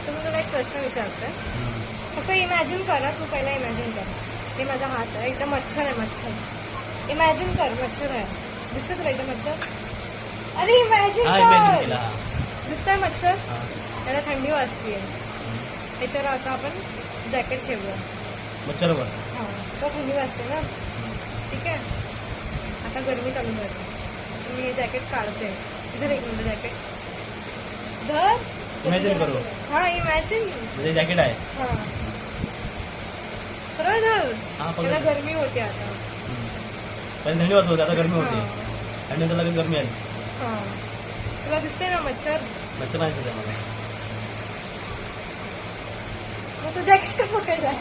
तर मी तुला एक प्रश्न विचारते. फक्त इमॅजिन कर, तू पहिला इमॅजिन कर. हे माझा हात आहे, एकदम मच्छर आहे, मच्छर. इमॅजिन कर मच्छर आहे. दिसतं तुला इथं मच्छर? अरे इमॅजिन कर. दिसतंय मच्छर? त्याला थंडी वाजतीये. त्याच्यावर आता आपण जॅकेट ठेवूया मच्छरवर. हा, तो थंडी वाजते ना. ठीक आहे, आता गरमी चालू करते. मी हे जॅकेट काढते. इधर एक मिनिट, जॅकेट धर. इमॅजिन करू. हा इमॅजिन. म्हणजे जॅकेट आहे. हा सरळ धर. हा, त्याला गरमी होते आता. पहिले थंडी वाजत होती, आता गरमी होते. हा. थंडी लगेच गरमी आली. हा, तुला दिसते ना मच्छर? मच्छर नाही दिसत मला. मग तू जॅकेट पकडायचा.